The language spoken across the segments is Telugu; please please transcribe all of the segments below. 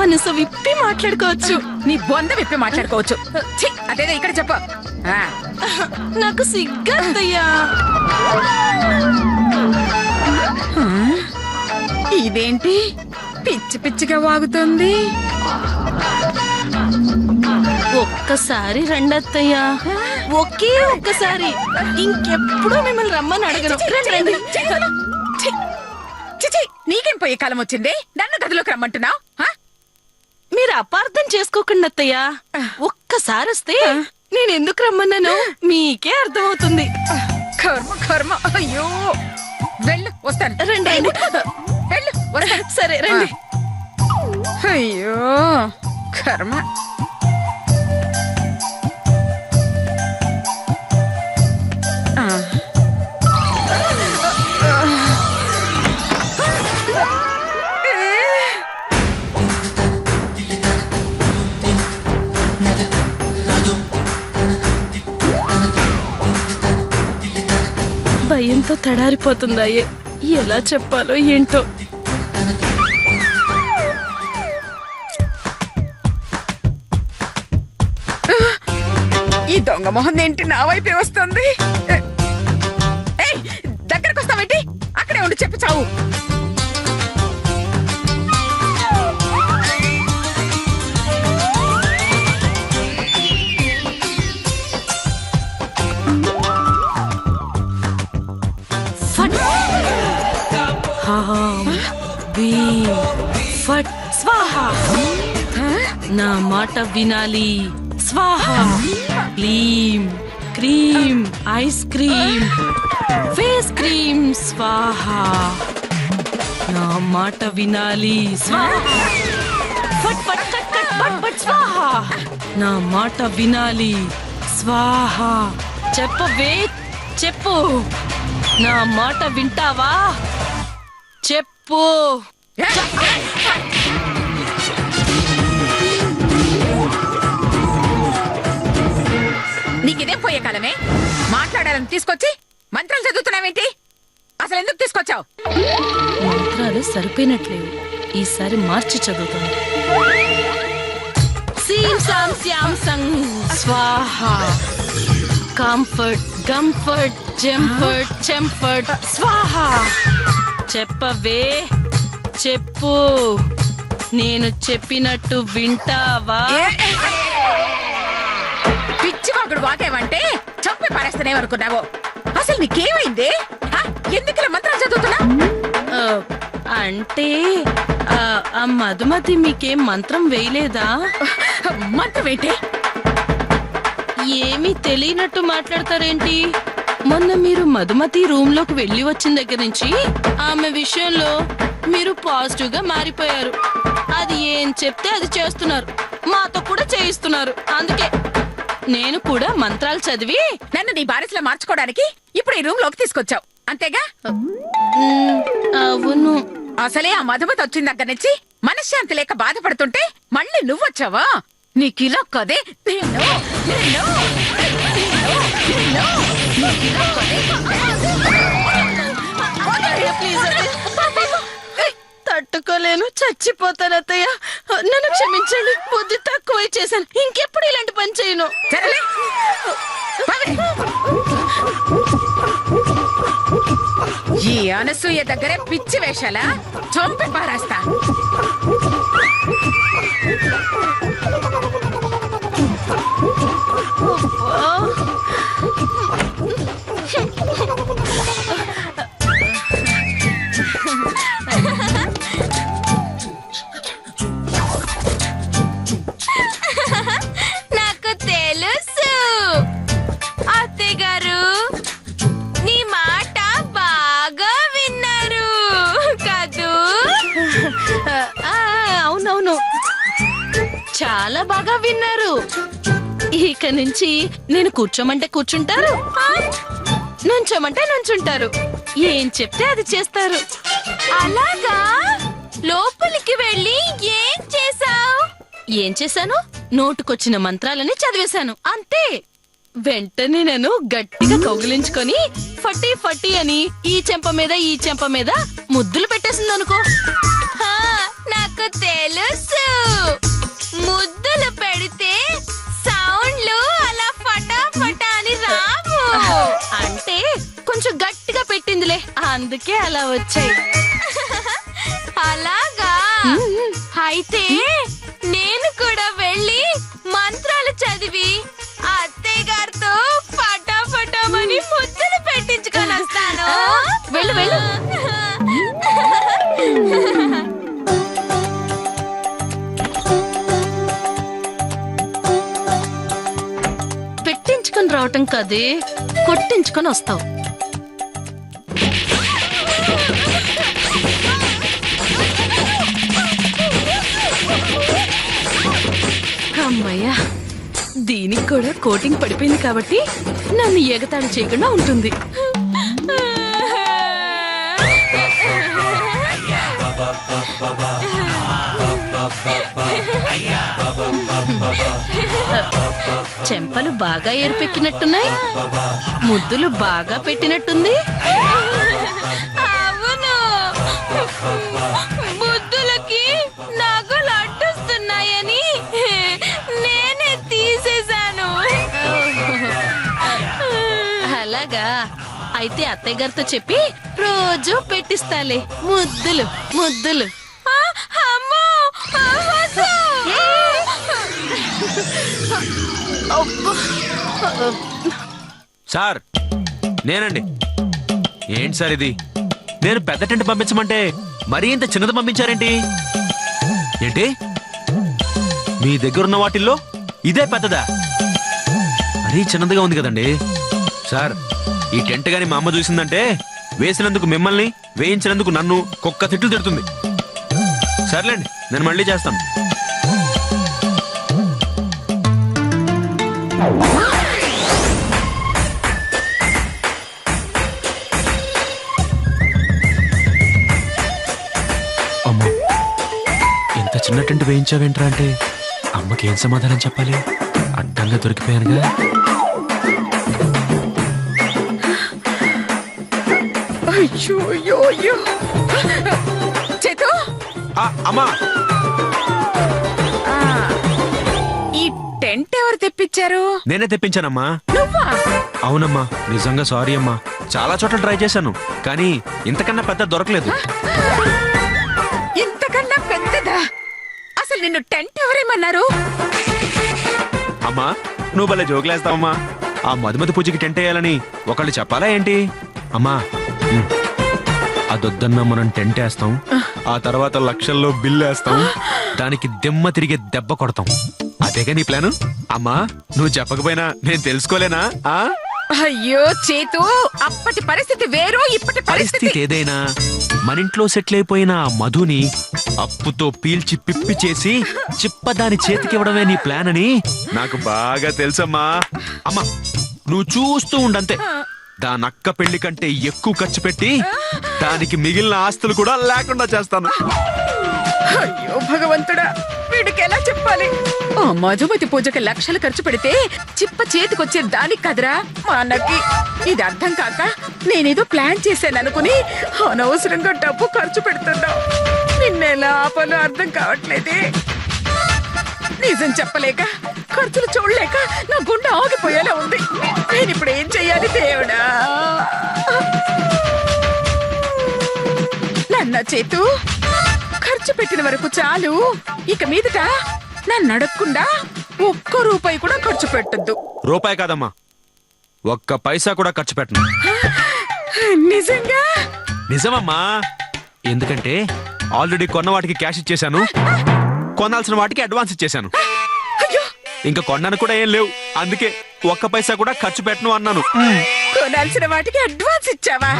మనసు విప్పి మాట్లాడుకోవచ్చు. నీ బొంద విప్పి మాట్లాడుకోవచ్చు. అదేదో ఇక్కడ చెప్పు. నాకు సిగ్గు అత్తయ్యా. ఇదేంటి పిచ్చి పిచ్చిగా వాగుతుంది? ఒక్కసారి రండి అత్తయ్యా, ఒకే ఒక్కసారి. ఇంకెప్పుడు మిమ్మల్ని రమ్మని అడగను. రండి. నీకేం పోయే కాలం వచ్చింది? నన్ను గదిలోకి రమ్మంటున్నావు? మీరు అపార్థం చేసుకోకుండా అత్తయ్యా, ఒక్కసారి వస్తే నేను ఎందుకు రమ్మన్నాను మీకే అర్థమవుతుంది. కర్మ కర్మ. అయ్యో వెళ్ళు, వస్తాను. రండి. వెళ్ళు, వస్తాను. సరే రండి. అయ్యో కర్మ. భయంతో తడారిపోతుందాయే, ఎలా చెప్పాలో ఏంటో. ఈ దొంగ మొహం ఏంటి నా వైపే వస్తుంది? దగ్గరకు వస్తావేంటి? అక్కడే ఉండి చెప్పి చావు. ఫట్ స్వాహా. నా మాట వినాలి. స్వాహా. క్లీం cream ice cream face cream స్వాహా. నా మాట వినాలి. స్వాహా. ఫట్ ఫట్ కట్ కట్ ఫట్ ఫట్ స్వాహా. నా మాట వినాలి. స్వాహా. చెప్పవే, చెప్పు. నా మాట వింటావా? చెప్పు. నీకిదేం పోయే కాలమే? మాట్లాడాలని తీసుకొచ్చి మంత్రాలు చదువుతున్నావేంటి? అసలు ఎందుకు తీసుకొచ్చావు? మంత్రాలు సరిపోయినట్లేవు, ఈసారి మార్చి చదువుతాను. సీం సాం శ్యాం సంగ్ స్వాహా. కంఫర్ట్ కంఫర్ట్ జంఫర్ట్ చెంఫర్ట్ స్వాహా. చెప్పవే, చెప్పు. నేను చెప్పినట్టు వింటావా? పిచ్చివాగుడు వాగేవంటే చంపి పారేస్తానేమనుకున్నావు? అసలు నీకేమైంది? ఎందుకు ఇలా మంత్రాలు చదువుతున్నా? అంటే ఆ మధుమతి మీకేం మంత్రం వేయలేదా? మంత్రం ఏంటి? ఏమీ తెలియనట్టు మాట్లాడతారేంటి? మొన్న మీరు మధుమతి రూమ్ లోకి వెళ్లి వచ్చిన దగ్గర నుంచి ఆమె విషయంలో మీరు పాజిటివ్ గా మారిపోయారు. అది ఏం చెప్తే అది చేస్తున్నారు, మాతో కూడా చేయిస్తున్నారు. అందుకే నేను కూడా మంత్రాలు చదివి నన్ను నీ బారిసలో మార్చుకోవడానికి ఇప్పుడు ఈ రూమ్ లోకి తీసుకొచ్చావు, అంతేగా? అవును. అసలే ఆ మధుమతి వచ్చిన దగ్గర నుంచి మనశ్శాంతి లేక బాధపడుతుంటే మళ్ళీ నువ్వొచ్చావా? నీకిలా కదే. తట్టుకోలేను, చచ్చిపోతాను అత్తయ్య. నన్ను క్షమించండి, బుద్ధి తక్కువ చేశాను. ఇంకెప్పుడు ఇలాంటి పని చేయను. ఈ అనసూయ దగ్గరే పిచ్చి వేషాలా? చంపి పారేస్తా. నాకు తెలుసు అత్తయ్య గారు, నీ మాట బాగా విన్నారు కదూ? అవునవును, చాలా బాగా విన్నారు. ఇక నుంచి నేను కూర్చోమంటే కూర్చుంటారు, నుంచోమంటే నుంచుంటారు. ఏం చెప్తే అది చేస్తారు. అలాగా? లోపలికి వెళ్ళి ఏం చేసావు? ఏం చేశాను? నోటుకొచ్చిన మంత్రాలని చదివేశాను, అంతే. వెంటనే నేను గట్టిగా కౌగిలించుకొని ఫటీ ఫటీ అని ఈ చెంప మీద ఈ చెంప మీద ముద్దులు పెట్టేసింది అనుకో. నాకు తెలుసు. తెలుసు. ముద్దులు పెడితే సౌండ్లు అలా ఫటాఫటా అని రావు. అంటే కొంచెం గట్టిగా పెట్టిందిలే, అందుకే అలా వచ్చాయి. అలాగా? అయితే నేను కూడా వెళ్ళి మంత్రాలు చదివి అత్తయ్య గారితో ఫటాఫటామని ముద్దులు పెట్టించుకొని వస్తాను. వెళ్ళు వెళ్ళు. పెట్టించుకొని రావటం కదే, కొట్టించుకొని వస్తావు. అమ్మయ్యా, దీనికి కూడా కోటింగ్ పడిపోయింది కాబట్టి నన్ను ఎగతాళి చేయకుండా ఉంటుంది. చెంపలు బాగా ఏర్పెక్కినట్టున్నాయి, ముద్దులు బాగా పెట్టినట్టుంది. అవును, ముద్దులకి నగలు అడ్డొస్తున్నాయని నేనే తీసేశాను. అలాగా? అయితే అత్తయ్య గారితో చెప్పి రోజు పెట్టిస్తాలే ముద్దులు ముద్దులు. అమ్మో, వద్దు. సార్, నేనండి. ఏంటి సార్ ఇది? నేను పెద్ద టెంట్ పంపించమంటే మరీ ఇంత చిన్నది పంపించారేంటి? ఏంటి మీ దగ్గర ఉన్న వాటిల్లో ఇదే పెద్దదా? మరీ చిన్నదిగా ఉంది కదండి. సార్, ఈ టెంట్ గాని మా అమ్మ చూసిందంటే వేసినందుకు మిమ్మల్ని, వేయించినందుకు నన్ను కుక్క తిట్లు తిడుతుంది. సర్లేండి, నేను మళ్ళీ చేస్తాను. అమ్మో, ఎంత చిన్న టెంట్ వేయించావేంట్రా అంటే అమ్మకి ఏం సమాధానం చెప్పాలి? అడ్డంగా దొరికిపోయానుగా. అయ్యో అయ్యో అయ్యో. చేతు, అమ్మా, ఈ టెంట్ ఎవరు తెప్పించారు? నేనే తెప్పించానమ్మా. నువ్వా? అవునమ్మా, నిజంగా సారీ అమ్మా. చాలా చోట్ల ట్రై చేశాను, కానీ ఇంతకన్నా పెద్ద దొరకలేదు. ఇంతకన్నా పెద్దదా? అసలు నిన్ను టెంట్ ఎవరేమన్నారు? అమ్మా, నువ్వు భలే జోకులేస్తావమ్మా. ఆ మధుమతి పూజకి టెంట్ వేయాలని ఒకళ్ళు చెప్పాలా ఏంటి? అమ్మా, అదొద్దన్నా మనం టెంట్ వేస్తాం, ఆ తర్వాత లక్షల్లో బిల్లు వేస్తాం, దానికి దిమ్మ తిరిగి దెబ్బ కొడతాం. అదేగా నీ ప్లాను? అమ్మా, నువ్వు చెప్పకపోయినా నేను తెలుసుకోలేనా? అయ్యో చేతు, అప్పటి పరిస్థితి వేరు, ఇప్పటి పరిస్థితి ఏదైనా మన ఇంట్లో సెటిల్ అయిపోయిన ఆ మధుని అప్పుతో పీల్చి పిప్పి చేసి చిప్పదాని చేతికివ్వడమే నీ ప్లాన్ అని నాకు బాగా తెలుసమ్మా. అమ్మా, నువ్వు చూస్తూ ఉండంతే. దానక్క పెళ్లి కంటే ఎక్కువ ఖర్చు పెట్టి దానికి మిగిలిన ఆస్తులు కూడా లేకుండా చేస్తాను. అయ్యో భగవంతుడా, వీడికి ఎలా చెప్పాలి? ఆ మధుమతి పూజకి లక్షలు ఖర్చు పెడితే చిప్ప చేతికొచ్చే దానికి కదరా మా అన్నకి. ఇది అర్థం కాక నేనేదో ప్లాన్ చేశాను అనుకుని అనవసరంగా డబ్బు ఖర్చు పెడుతున్నావు. నిన్నెలా ఆపాలో అర్థం కావట్లేదే. నిజం చెప్పలేక, ఖర్చులు చూడలేక నా గుండె ఆగిపోయేలా ఉంది. నేను ఇప్పుడు ఏం చెయ్యాలి దేవుడా? నన్న చేతు, ఖర్చు పెట్టిన వరకు చాలు. ఇక మీదట నన్ను అడగకుండా ఒక్క రూపాయి కూడా ఖర్చు పెట్టద్దు. రూపాయి కాదమ్మా, ఒక్క పైసా కూడా ఖర్చు పెట్టను. నిజంగా? నిజమమ్మా. ఎందుకంటే ఆల్రెడీ కొన్న వాటికి క్యాష్ ఇచ్చేశాను, కొనాల్సిన వాటికి అడ్వాన్స్ ఇచ్చేశాను. ఇంకా కొన్నాను కూడా ఏం లేవు, అందుకే ఒక్క పైసా కూడా ఖర్చు పెట్టను అన్నాను. కొనాల్సిన వాటికి అడ్వాన్స్ ఇచ్చావా?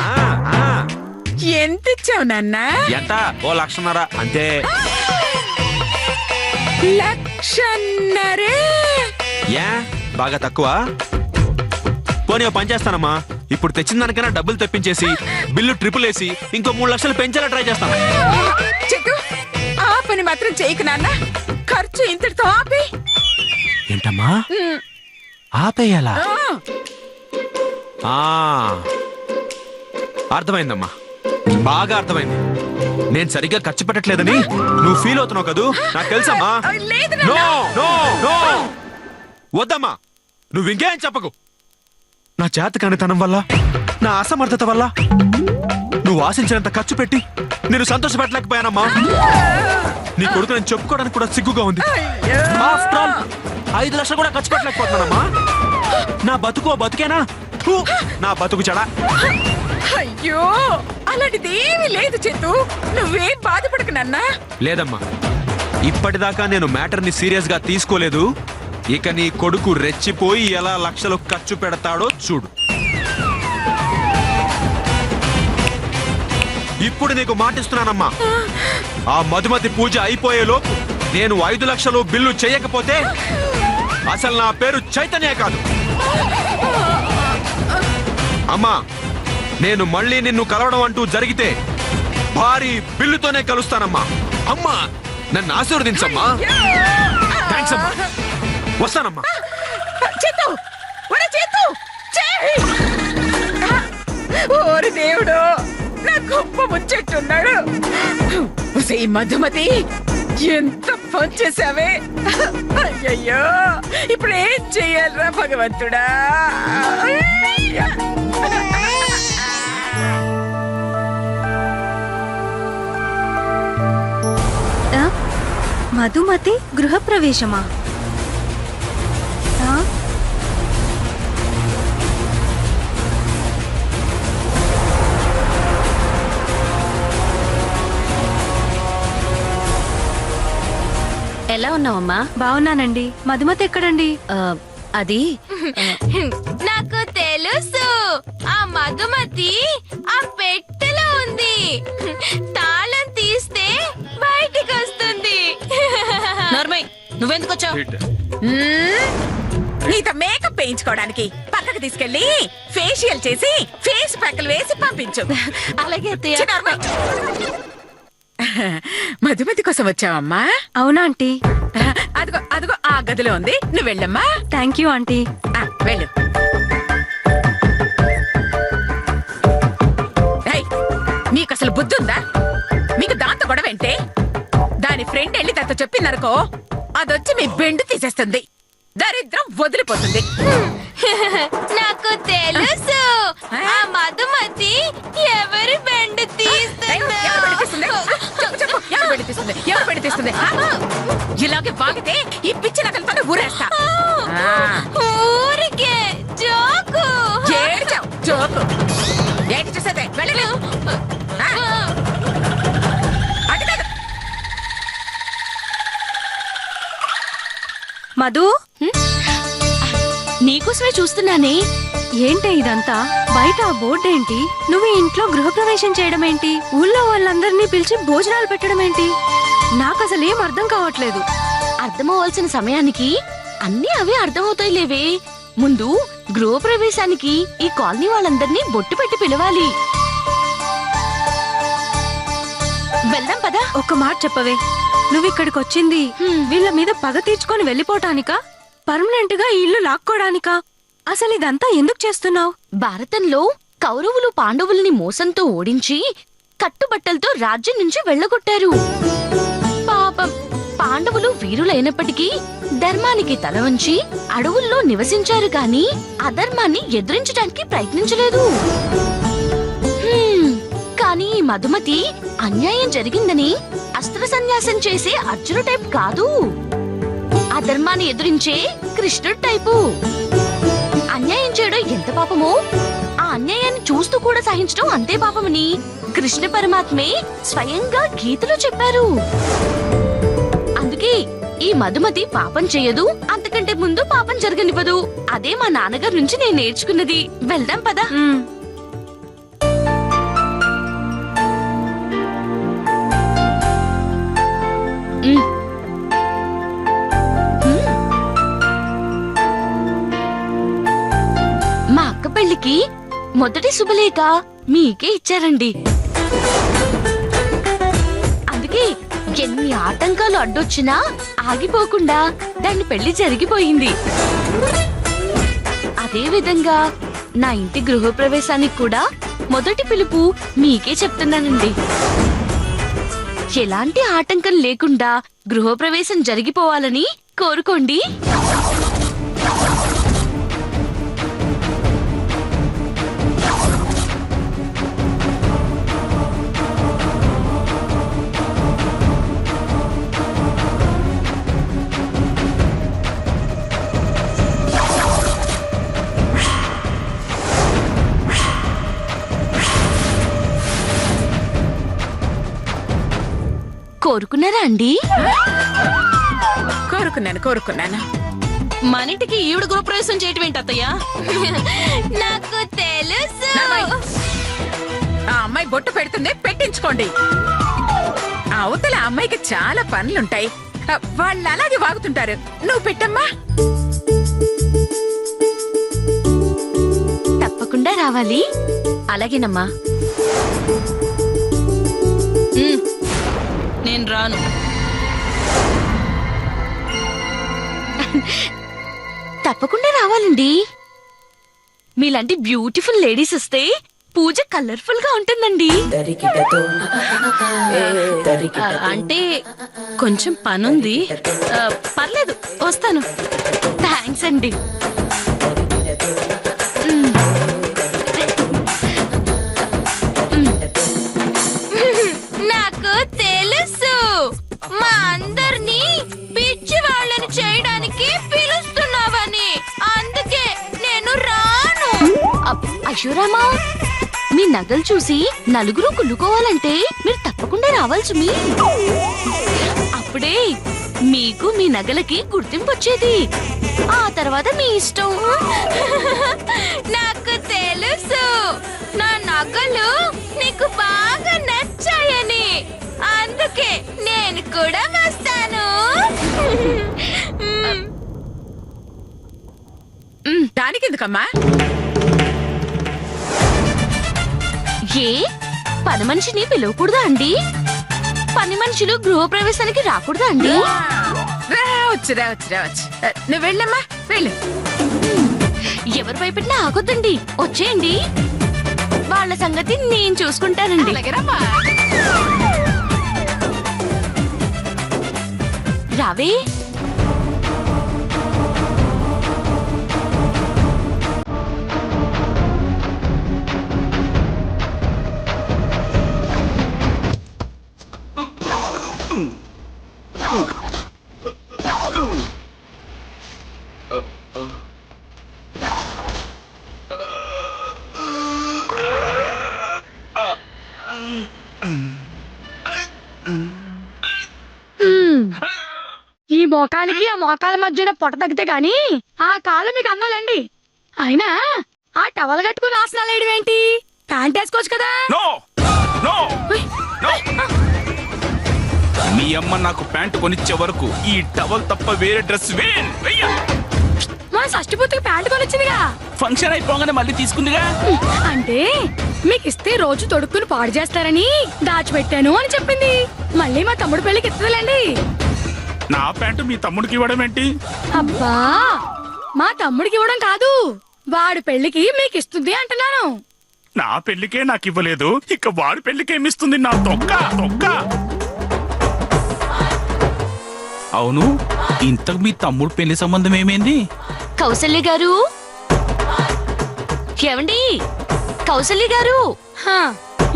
ఎంత ఇచ్చావు నాన్న? ఎంత? 1,00,000 అంతే. 1,00,000? ఏ బాగా తక్కువ? పోనీ పని చేస్తానమ్మా, ఇప్పుడు తెచ్చిన దానికైనా డబ్బులు తెప్పించేసి బిల్లు ట్రిపుల్ వేసి ఇంకో 3 లక్షలు పెంచేలా ట్రై చేస్తాను. చెట్టు, ఆ పని మాత్రం చేయకు నాన్న. ఖర్చు ఇంతటితో ఆపి. ఏంటమ్మా ఆపేయాలా? అర్థమైందమ్మా, బాగా అర్థమైంది. నేను సరిగ్గా ఖర్చు పెట్టట్లేదని నువ్వు ఫీల్ అవుతున్నావు కదూ, నాకు తెలుసమ్మా. లేదు నో నాన్న. నో నో వద్దమ్మా, నువ్వు ఇంకేం చెప్పకు. నా చేతకానితనం వల్ల, నా అసమర్థత వల్ల నువ్వు ఆశించినంత ఖర్చు పెట్టి నేను సంతోషపెట్టలేకపోయానమ్మా. నీ కొడుకు నేను చెప్పుకోవడానికి కూడా సిగ్గుగా ఉంది. ఆఫ్టర్ ఆల్ 5 లక్షలు కూడా ఖర్చు పెట్టలేకపోతున్నానమ్మా. నా బతుకు బతుకేనా? ఫు, నా బతుకు చెడా. అయ్యో అలాంటిదేమీ లేదు చేతు, నువ్వేం బాధపడకు నాన్న. లేదమ్మా, ఇప్పటిదాకా నేను మ్యాటర్ని సీరియస్ గా తీసుకోలేదు. ఇక నీ కొడుకు రెచ్చిపోయి ఎలా లక్షలు ఖర్చు పెడతాడో చూడు. ఇప్పుడు నీకు మాటిస్తున్నానమ్మా, ఆ మధుమతి పూజ అయిపోయేలోపు నేను 5 లక్షలు బిల్లు చేయకపోతే అసలు నా పేరు చైతన్య కాదు. అమ్మా, నేను మళ్ళీ నిన్ను కలవడం అంటూ జరిగితే భారీ బిల్లుతోనే కలుస్తానమ్మా. అమ్మా, నన్ను ఆశీర్వదించమ్మా. థ్యాంక్స్ అమ్మా, వస్తానమ్మా. చేతు, ఒరే చేతు, చేయి. ఓరి దేవుడు, నా గొప్ప ముచ్చట్టున్నాడు. ఒసే మధుమతి, ఎంత పని చేసావే. అయ్యయ్యో, ఇప్పుడు ఏం చెయ్యాలరా భగవంతుడా. మధుమతి గృహప్రవేశమా? ఎలా ఉన్నావమ్మా? బాగున్నానండి. మధుమతి ఎక్కడండి? అది నాకు తెలుసు, ఆ మధుమతి ఆ పెట్టెలో ఉంది. తాళం తీస్తే బయటికి వస్తుంది. నార్మల్, నువ్వెందుకు వచ్చావు? నీతో మేకప్ వేయించుకోవడానికి పక్కకు తీసుకెళ్లి ఫేషియల్ చేసి ఫేస్ ప్యాక్లు వేసి పంపించు. అలాగే అత్తయ్య. చిన్న అమ్మాయి. మధుమతి కోసం వచ్చావమ్మా? అవునా ఆంటీ? అదిగో అదిగో ఆ గదిలో ఉంది, నువ్వు వెళ్ళమ్మా. Thank you aunty. వెళ్ళు. మీకు అసలు బుద్ధి ఉందా? మీకు దాంతో గొడవ ఏంటే? దాని ఫ్రెండ్ వెళ్ళి దాంతో చెప్పిందనుకో, అదొచ్చి మీ బెండు తీసేస్తుంది, దరిద్రం వదిలిపోతుంది. నాకు తెలుసు, ఆ మధుమతి ఎవరి బెండు తీస్తుందో. ఇలాగే వాగితే ఈ పిచ్చి నకలతోనే ఊరేస్తా. ఊరికే జోకు. ఏడ్చావు, జోకు ఏంటి చూసేదే? వెళ్ళలేదు. మధు, నీకోసమే చూస్తున్నానే. ఏంటే ఇదంతా? బయట ఆ బోర్డు ఏంటి? నువ్వు ఈ ఇంట్లో గృహప్రవేశం చేయడం ఏంటి? ఊళ్ళో వాళ్ళందరినీ పిలిచి భోజనాలు పెట్టడం ఏంటి? నాకు అసలు ఏం అర్థం కావట్లేదు. అర్థమవలసిన సమయానికి అన్నీ అవే అర్థమవుతాయి లేవే. ముందు గృహప్రవేశానికి ఈ కాలనీ వాళ్ళందరినీ బొట్టు పెట్టి పిలవాలి. వెళ్దాం పదా. ఒక్క మాట చెప్పవే, నువ్వు ఇక్కడికి వచ్చింది వీళ్ళ మీద పగ తీర్చుకొని వెళ్ళిపోవటానికా? పర్మనెంట్ గా ఈ ఇల్లు లాక్కోడానికా? అసలు ఇదంతా ఎందుకు చేస్తున్నావు? భారతంలో కౌరవులు పాండవుల్ని మోసంతో ఓడించి కట్టుబట్టలతో రాజ్యం నుంచి వెళ్ళగొట్టారు. పాపం పాండవులు వీరులైనప్పటికీ ధర్మానికి తల వంచి అడవుల్లో నివసించారు గాని అధర్మాన్ని ఎదిరించడానికి ప్రయత్నించలేదు. కానీ ఈ మధుమతి అన్యాయం జరిగిందని అస్త్ర సన్యాసం చేసే అర్జున టైప్ కాదు, అధర్మాన్ని ఎదిరించే కృష్ణుడు టైపు. అన్యాయం చేయడం ఎంత పాపమో ఆ అన్యాయాన్ని చూస్తూ కూడా సహించడం అంతే పాపమని కృష్ణ పరమాత్మే స్వయంగా గీతలో చెప్పారు. అందుకే ఈ మధుమతి పాపం చేయదు, అంతకంటే ముందు పాపం జరగనివ్వదు. అదే మా నాన్నగారి నుంచి నేను నేర్చుకున్నది. వెళ్దాం పదా. మా అక్క పెళ్లికి మొదటి శుభలేఖ మీకే ఇచ్చారండి. అందుకే ఎన్ని ఆటంకాలు అడ్డొచ్చినా ఆగిపోకుండా దాని పెళ్లి జరిగిపోయింది. అదే విధంగా నా ఇంటి గృహప్రవేశానికి కూడా మొదటి పిలుపు మీకే చెప్తున్నానండి. ఎలాంటి ఆటంకం లేకుండా గృహప్రవేశం జరిగిపోవాలని కోరుకోండి. కోరుకున్నారా అండి? కోరుకున్నాను. మన ఇంటికి ఈవిడ గృహప్రవేశం చేయటం ఏంటి అత్తయ్య? నాకు తెలుసు. ఆ అమ్మాయి బొట్టు పెడుతుంది, పెట్టించుకోండి. అవతల అమ్మాయికి చాలా పనులుంటాయి, వాళ్ళు అలాగే వాగుతుంటారు. నువ్వు పెట్టమ్మా. తప్పకుండా రావాలి. అలాగేనమ్మా. నేను రాను. తప్పకుండా రావాలండి. మీలాంటి బ్యూటిఫుల్ లేడీస్ వస్తే పూజ కలర్ఫుల్ గా ఉంటుందండి. అంటే కొంచెం పనుంది. పర్లేదు, వస్తాను. థ్యాంక్స్ అండి. నాకు తెలుసు, మా అందరినీ పిచ్చి వాళ్ళని చేయడానికి పిలుస్తున్నావని. అందుకే నేను రాను. అశోరామా, మీ నగలు చూసి నలుగురు కుళ్ళుకోవాలంటే మీరు తప్పకుండా రావాల్సి. అప్పుడే మీకు మీ నగలకి గుర్తింపు వచ్చేది. ఆ తర్వాత మీ ఇష్టం. నాకు తెలుసు, నా నగలు నీకు బాగా నచ్చాయని. అందుకే నేను కూడా వస్తాను. దానికెందుకమ్మా? ఏ పని మనిషిని పిలవకూడదా అండి? పని మనుషులు గృహప్రవేశానికి రాకూడదా అండి? రావచ్చు. నువ్వు వెళ్ళమ్మా, వెళ్ళు. ఎవరు భయపెట్టినా ఆగొద్దండి, వచ్చేయండి. వాళ్ళ సంగతి నేను చూసుకుంటానండి. రావే. ఈ మోకాలికి ఆ మోకాల మధ్యన పొట్ట తగ్గితే గాని ఆ కాలు మీకు అందాలండి. అయినా ఆ టవల్ కట్టుకుని ఆసనాలు వేయడం ఏంటి? ప్యాంట్ వేసుకోవచ్చు కదా. మీ అమ్మ నాకు ప్యాంటు కొనిచ్చే వరకు ఈ టవల్ తప్ప వేరే డ్రెస్ మన షష్టిపూర్తికి ప్యాంట్ కొనిచ్చిందిగా. ఫంక్షన్ అయిపోగానే మళ్ళీ తీసుకుందిగా. అంటే మీకు ఇస్తే రోజు తొడుక్కుని పాడు చేస్తారని దాచిపెట్టాను అని చెప్పింది. మళ్ళీ మా తమ్ముడు పెళ్లికి ఇస్తుందిలేండి. నా ప్యాంటు మీ తమ్ముడికి ఇవ్వడం ఏంటి? అబ్బా, మా తమ్ముడికి ఇవ్వడం కాదు, వాడు పెళ్లికి మీకు ఇస్తుంది అంటున్నాను. నా పెళ్లికే నాకు ఇవ్వలేదు, ఇక వాడి పెళ్లికేమిస్తుంది? నా తొక్క. అవును, ఇంతకు మీ తమ్ముడు పెళ్లి సంబంధం ఏమైంది? కౌసల్య గారు, ఏమండి? కౌసల్య గారు,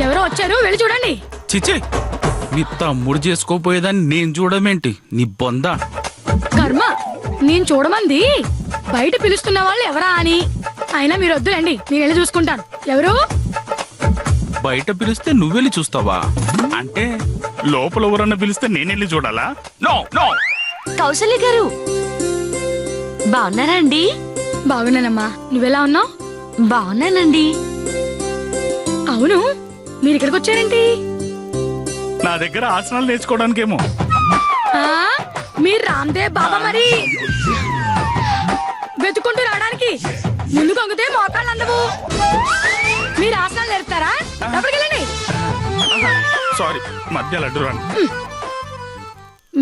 ఎవరో వచ్చారు, వెళ్ళి చూడండి. చిచి, మీ తమ్ముడు చేసుకోపోయేదాన్ని నేను చూడమేంటి? నీ బొంద కర్మ, నేను చూడమంది బయట పిలుస్తున్న వాళ్ళు ఎవరా అని. అయినా మీరు వద్దులండి, నేను వెళ్ళి చూసుకుంటాను. ఎవరు? బయట పిలిస్తే నువ్వెళ్ళి చూస్తావా? అంటే లోపల ఎవరన్నా పిలిస్తే నేనెళ్ళి చూడాలా? నో. కౌసల్య గారు, బాగున్నారా అండి? బాగున్నానమ్మా, నువ్వెలా ఉన్నావు? బాగున్నానండి. అవును, మీరు ఇక్కడికి వచ్చారేంటి? నా దగ్గర ఆసనాలు నేర్చుకోవడానికేమో. మీరు రామ్దేవ్ బాబా మరి వెతుకుంటూ రావడానికి. ముందు కొంగితే మోకాళ్ళు అందవు. మీరు ఆసనాలు నేర్పుతారా? లోపలికెళ్ళండి. సారీ, మధ్య లడ్డు రాను.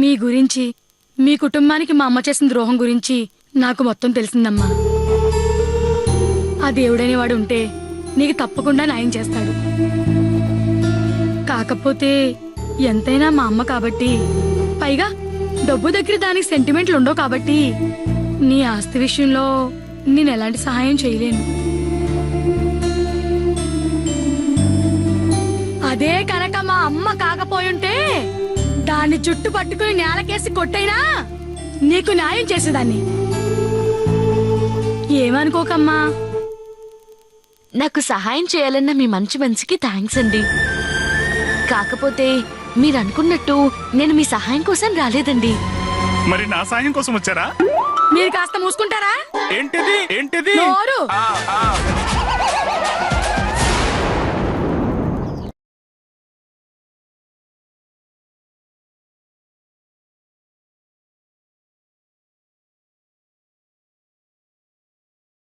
మీ గురించి, మీ కుటుంబానికి మా అమ్మ చేసిన ద్రోహం గురించి నాకు మొత్తం తెలిసిందమ్మా. ఆ దేవుడనేవాడు ఉంటే నీకు తప్పకుండా న్యాయం చేస్తాడు. కాకపోతే ఎంతైనా మా అమ్మ కాబట్టి, పైగా డబ్బు దగ్గర దానికి సెంటిమెంట్లు ఉండవు కాబట్టి నీ ఆస్తి విషయంలో నేను ఎలాంటి సహాయం చేయలేను. అదే కనుక మా అమ్మ కాకపోయుంటే దాన్ని జుట్టు పట్టుకుని నేలకేసి కొట్టైనా నీకు న్యాయం చేసేదాన్ని. ఏమనుకోకమ్మా. నాకు సహాయం చేయాలన్న మీ మంచి మనసుకి థ్యాంక్స్ అండి. కాకపోతే మీరు అనుకున్నట్టు నేను మీ సహాయం కోసం రాలేదండి. మరి నా సాయం కోసం వచ్చారా? మీరు కాస్త మూసుకుంటారా? ఏంటిది ఏంటిది? నోరు.